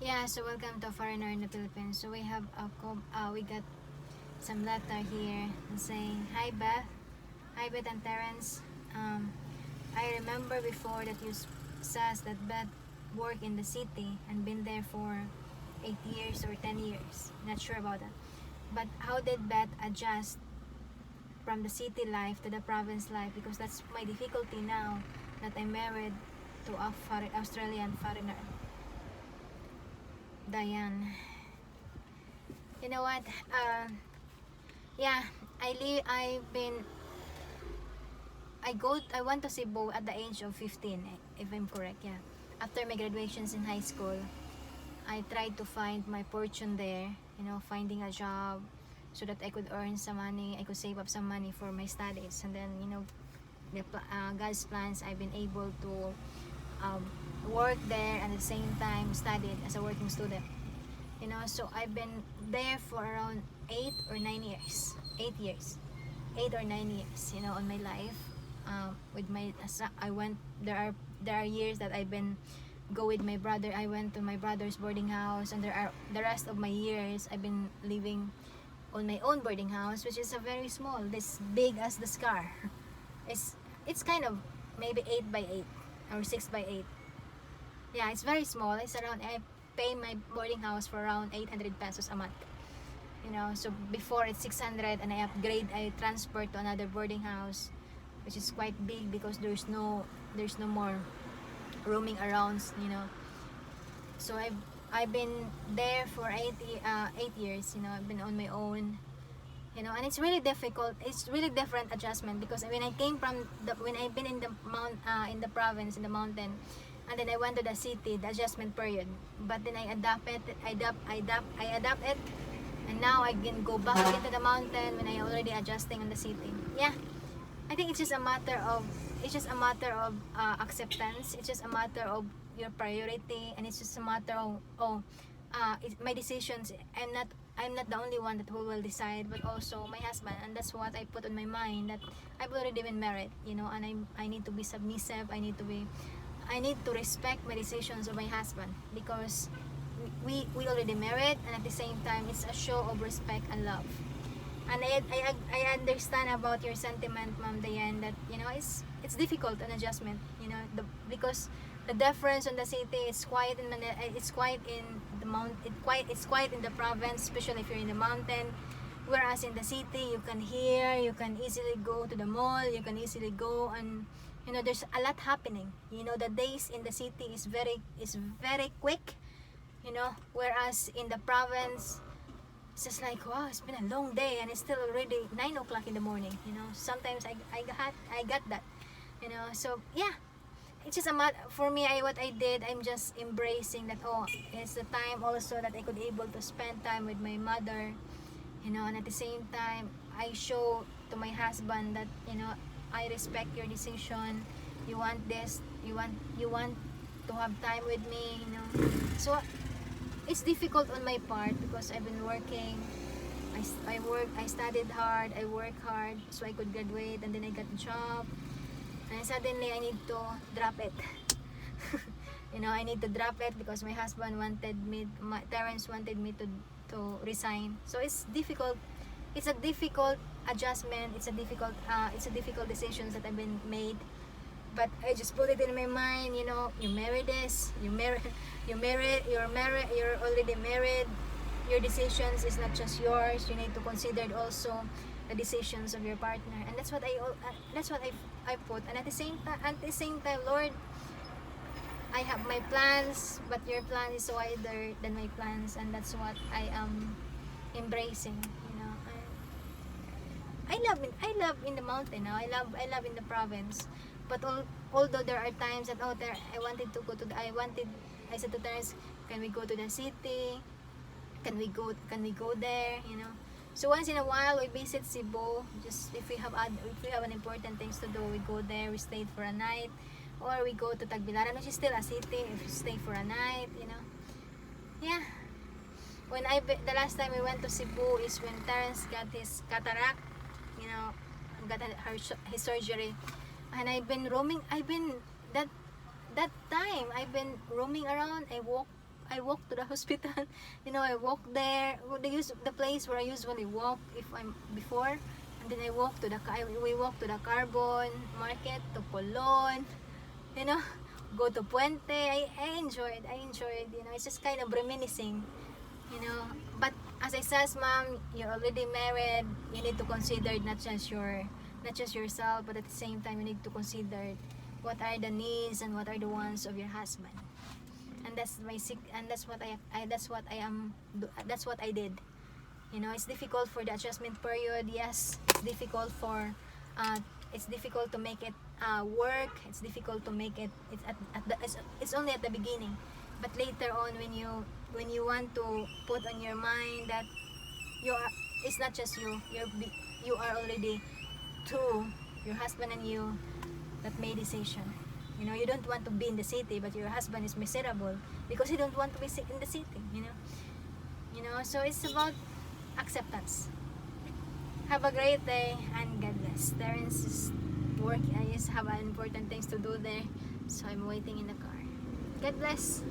Yeah, so welcome to Foreigner in the Philippines. So we got some letter here saying, Hi Beth and Terence. I remember before that you says that Beth worked in the city and been there for 8 years or 10 years. Not sure about that. But how did Beth adjust from the city life to the province life? Because that's my difficulty now that I'm married to a Australian foreigner. Diane. You know what? Yeah, I've been. I went to Cebu at the age of 15, if I'm correct. Yeah. After my graduations in high school, I tried to find my fortune there. Finding a job so that I could earn some money. I could save up some money for my studies, and then God's plans. I've been able to um, work there and at the same time studied as a working student. So I've been there for around 8 or 9 years 8 years 8 or 9 years on my life. With my I went there are years that I've been go with my brother. I went to my brother's boarding house, and there are the rest of my years I've been living on my own boarding house, which is a very small, this big as the scar. It's kind of maybe 8 by 8 or 6 by 8. Yeah, it's very small. It's around, I pay my boarding house for around 800 pesos a month. So before it's 600, and I transfer to another boarding house, which is quite big because there's no more roaming around. So I've been there for 8 years. I've been on my own. And it's really difficult. It's really different adjustment, because when I came from when I've been in the province, in the mountain, and then I went to the city, the adjustment period. But then I adapt it, and now I can go back into the mountain when I already adjusting in the city. Yeah, I think it's just a matter of acceptance. It's just a matter of your priority, and it's just a matter of my decisions. I'm not the only one that who will decide, but also my husband. And that's what I put on my mind, that I've already been married, and I need to be submissive. I need to respect my decisions of my husband, because we already married, and at the same time it's a show of respect and love. And I understand about your sentiment, Ma'am Diane, that it's difficult an adjustment, because the difference in the city is quite in it's quite in the it's quite in the province, especially if you're in the mountain. Whereas in the city, you can easily go to the mall, you can easily go, and there's a lot happening. The days in the city is very quick. Whereas in the province, it's just like, wow, it's been a long day and it's still already 9 o'clock in the morning. Sometimes I got that. So yeah, it's just a matter for me. What I did, I'm just embracing that. Oh, it's the time also that I could able to spend time with my mother. And at the same time, I show to my husband that I respect your decision. You want this, you want to have time with me. So it's difficult on my part, because I've been working. I studied hard, I worked hard so I could graduate, and then I got a job, and suddenly I need to drop it. I need to drop it because my husband my parents wanted me to resign. So it's difficult. It's a difficult adjustment. It's a difficult decisions that have been made. But I just put it in my mind, you marry this, you're already married. Your decisions is not just yours. You need to consider also the decisions of your partner, and that's what I put. And at the same time, Lord, I have my plans, but your plan is wider than my plans, and that's what I am embracing. I love in the mountain now. I love in the province. But although there are times that I said to Terence, can we go to the city? Can we go there? So once in a while we visit Cebu. Just if we have an important things to do, we go there. We stayed for a night, or we go to Tagbilaran, which is still a city. If we stay for a night, yeah. The last time we went to Cebu is when Terence got his cataract. Got his surgery, and I've been roaming. That time I've been roaming around. I walk to the hospital. I walk there. The place where I usually walk if I'm before, and then I walk to we walk to the Carbon Market, to Colon, you know, go to Puente. I enjoyed. It's just kind of reminiscing, But as I says, ma'am, you're already married. You need to consider not just yourself, but at the same time, you need to consider what are the needs and what are the wants of your husband. And that's what that's what I did. It's difficult for the adjustment period. Yes, it's difficult to make it work. It's difficult to make it. It's only at the beginning, but later on, when you want to put on your mind that it's not just you are already two, your husband and you, that made decision. You don't want to be in the city, but your husband is miserable because he don't want to be in the city. So it's about acceptance. Have a great day and God bless. Terrence is working. I just have important things to do there, so I'm waiting in the car. God bless.